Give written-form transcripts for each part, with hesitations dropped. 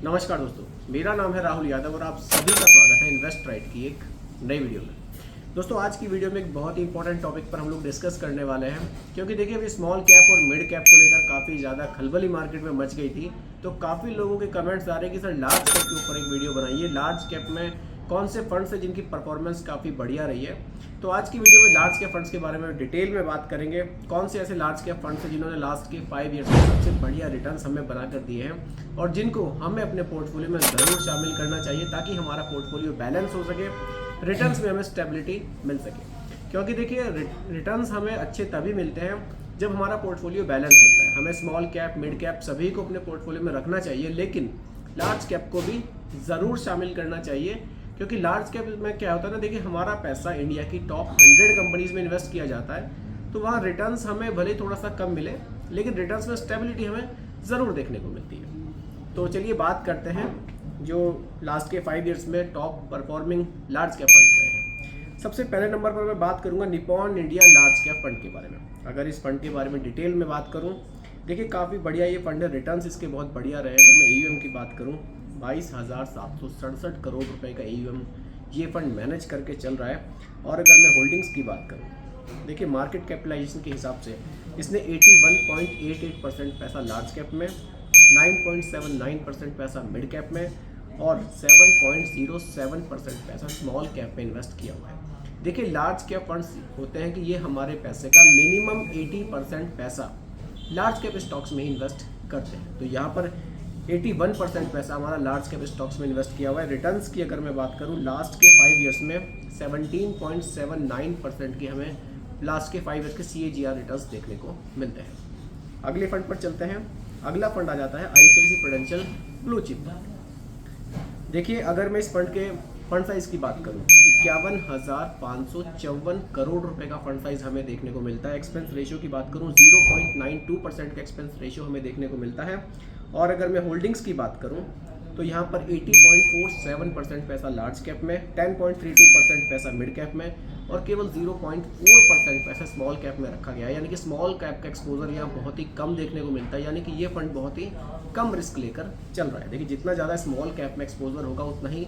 नमस्कार दोस्तों, मेरा नाम है राहुल यादव और आप सभी का स्वागत है इन्वेस्ट राइट की एक नई वीडियो में। दोस्तों, आज की वीडियो में एक बहुत ही इंपॉर्टेंट टॉपिक पर हम लोग डिस्कस करने वाले हैं, क्योंकि देखिए अभी स्मॉल कैप और मिड कैप को लेकर काफ़ी ज़्यादा खलबली मार्केट में मच गई थी। तो काफ़ी लोगों के कमेंट्स आ रहे हैं कि सर लार्ज कैप के ऊपर एक वीडियो बनाइए, लार्ज कैप में कौन से फंड्स हैं जिनकी परफॉर्मेंस काफ़ी बढ़िया रही है। तो आज की वीडियो में लार्ज कैप फंड्स के बारे में डिटेल में बात करेंगे। कौन से ऐसे लार्ज कैप फंड्स हैं जिन्होंने लास्ट के 5 ईयर्स में सबसे बढ़िया रिटर्न्स हमें बनाकर दिए हैं और जिनको हमें अपने पोर्टफोलियो में ज़रूर शामिल करना चाहिए ताकि हमारा पोर्टफोलियो बैलेंस हो सके, रिटर्न्स में हमें स्टेबिलिटी मिल सके। क्योंकि देखिए रिटर्न्स हमें अच्छे तभी मिलते हैं जब हमारा पोर्टफोलियो बैलेंस होता है। हमें स्मॉल कैप, मिड कैप सभी को अपने पोर्टफोलियो में रखना चाहिए, लेकिन लार्ज कैप को भी ज़रूर शामिल करना चाहिए। क्योंकि लार्ज कैप में क्या होता है ना, देखिए हमारा पैसा इंडिया की टॉप 100 कंपनीज में इन्वेस्ट किया जाता है, तो वहाँ रिटर्न्स हमें भले थोड़ा सा कम मिले, लेकिन रिटर्न्स में स्टेबिलिटी हमें ज़रूर देखने को मिलती है। तो चलिए बात करते हैं जो लास्ट के 5 ईयर्स में top performing large cap fund रहे हैं। सबसे पहले नंबर पर मैं बात करूंगा Nippon India large cap fund के बारे में। अगर इस फंड के बारे में डिटेल में बात करूं, देखिए काफ़ी बढ़िया ये फंड है, रिटर्न्स इसके बहुत बढ़िया रहे। अगर मैं AUM की बात करूं, 22,767 करोड़ रुपए का AUM ये फंड मैनेज करके चल रहा है। और अगर मैं होल्डिंग्स की बात करूं, देखिए मार्केट कैपिटलाइजेशन के हिसाब से इसने 81.88% पैसा लार्ज कैप में, 9.79% पैसा मिड कैप में और 7.07% पैसा स्मॉल कैप में इन्वेस्ट किया हुआ है। देखिए लार्ज कैप फंड्स होते हैं कि ये हमारे पैसे का मिनिमम 80% पैसा लार्ज कैप स्टॉक्स में ही इन्वेस्ट करते हैं। तो यहाँ पर 81% पैसा हमारा लार्ज कैप स्टॉक्स में इन्वेस्ट किया हुआ है। रिटर्न्स की अगर मैं बात करूँ, लास्ट के 5 ईयर्स में 17.79% की हमें लास्ट के 5 ईयर्स के CAGR रिटर्न्स देखने को मिलते हैं। अगले फंड पर चलते हैं। अगला फंड आ जाता है ICICI प्रूडेंशियल ब्लू चिप। देखिए अगर मैं इस फंड के फंड साइज की बात करूं, 51,554 करोड़ रुपए का फंड साइज हमें देखने को मिलता है। एक्सपेंस रेशियो की बात करूं, 0.92% का एक्सपेंस रेशियो हमें देखने को मिलता है। और अगर मैं होल्डिंग्स की बात करूं तो यहाँ पर 80.47% पैसा लार्ज कैप में, 10.32% पैसा मिड कैप में और केवल 0.4% पैसा स्मॉल कैप में रखा गया है। यानी कि स्मॉल कैप का एक्सपोजर यहाँ बहुत ही कम देखने को मिलता है, यानी कि ये फंड बहुत ही कम रिस्क लेकर चल रहा है। देखिए जितना ज़्यादा स्मॉल कैप में एक्सपोजर होगा उतना ही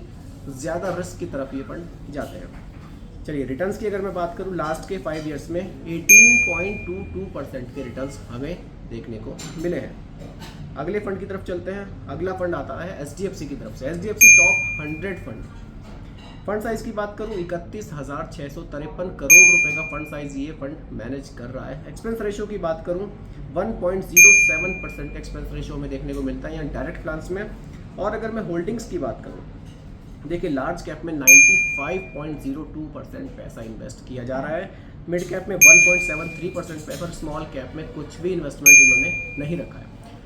ज़्यादा रिस्क की तरफ ये फंड जाते हैं। चलिए रिटर्न्स की अगर मैं बात करूँ, लास्ट के 5 ईयर्स में 18.22% के रिटर्न्स हमें देखने को मिले हैं। अगले फंड की तरफ चलते हैं। अगला फंड आता है SDFC की तरफ से। SDFC टॉप 100 फंड साइज की बात करूं, 31,653 करोड़ रुपए का फंड साइज ये फंड मैनेज कर रहा है। एक्सपेंस रेशियो की बात करूं, 1.07% का एक्सपेंस रेशियो में देखने को मिलता है यहाँ डायरेक्ट प्लान्स में। और अगर मैं होल्डिंग्स की बात करूं, देखिए लार्ज कैप में 95.02% पैसा इन्वेस्ट किया जा रहा है, मिड कैप में 1.73% पैसा, स्मॉल कैप में कुछ भी इन्वेस्टमेंट इन्होंने नहीं रखा है।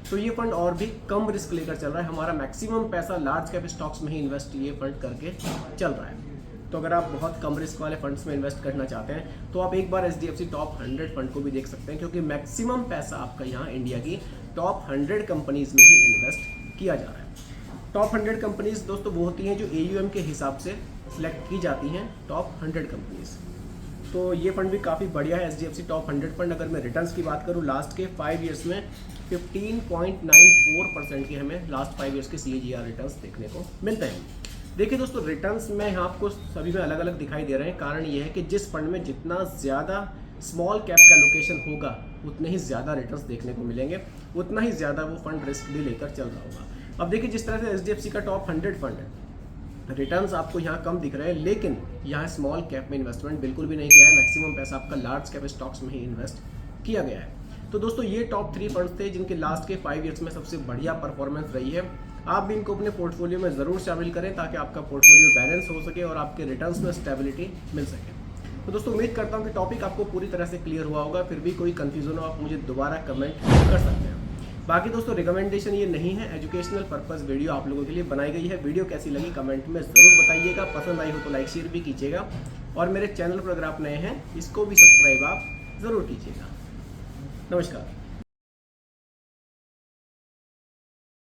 तो ये फंड और भी कम रिस्क लेकर चल रहा है। हमारा मैक्सिमम पैसा लार्ज कैप स्टॉक्स में ही इन्वेस्ट ये फंड करके चल रहा है। तो अगर आप बहुत कम रिस्क वाले फंड्स में इन्वेस्ट करना चाहते हैं तो आप एक बार SDFC टॉप 100 फंड को भी देख सकते हैं, क्योंकि मैक्सिमम पैसा आपका यहाँ इंडिया की टॉप 100 कंपनीज में ही इन्वेस्ट किया जा रहा है। टॉप 100 कंपनीज दोस्तों वो होती हैं जो AUM के हिसाब से सिलेक्ट की जाती हैं, टॉप 100 कंपनीज। तो ये फंड भी काफ़ी बढ़िया है, SDFC टॉप 100 फंड। अगर मैं रिटर्न्स की बात करूँ, लास्ट के 5 ईयर्स में 15.94% के हमें लास्ट 5 ईयर्स के CAGR रिटर्न्स देखने को मिलते हैं। देखिए दोस्तों, रिटर्न्स में यहाँ आपको सभी में अलग अलग दिखाई दे रहे हैं। कारण ये है कि जिस फंड में जितना ज़्यादा स्मॉल कैप का लोकेशन होगा उतने ही ज़्यादा रिटर्न्स देखने को मिलेंगे, उतना ही ज़्यादा वो फंड रिस्क भी लेकर चल रहा होगा। अब देखिए जिस तरह से SDFC का टॉप 100 फंड है, रिटर्न्स आपको यहाँ कम दिख रहे हैं, लेकिन यहाँ स्मॉल कैप में इन्वेस्टमेंट बिल्कुल भी नहीं किया है। मैक्सिमम पैसा आपका लार्ज कैप स्टॉक्स में ही इन्वेस्ट किया गया है। तो दोस्तों ये टॉप 3 फंड्स थे जिनके लास्ट के 5 ईयर्स में सबसे बढ़िया परफॉर्मेंस रही है। आप भी इनको अपने पोर्टफोलियो में ज़रूर शामिल करें ताकि आपका पोर्टफोलियो बैलेंस हो सके और आपके रिटर्न्स में स्टेबिलिटी मिल सके। तो दोस्तों उम्मीद करता हूँ कि टॉपिक आपको पूरी तरह से क्लियर हुआ होगा। फिर भी कोई कन्फ्यूजन हो आप मुझे दोबारा कमेंट कर सकते हैं। बाकी दोस्तों रिकमेंडेशन ये नहीं है, एजुकेशनल पर्पस वीडियो आप लोगों के लिए बनाई गई है। वीडियो कैसी लगी कमेंट में ज़रूर बताइएगा, पसंद आई हो तो लाइक शेयर भी कीजिएगा और मेरे चैनल पर अगर आप नए हैं इसको भी सब्सक्राइब आप ज़रूर कीजिएगा। नमस्कार।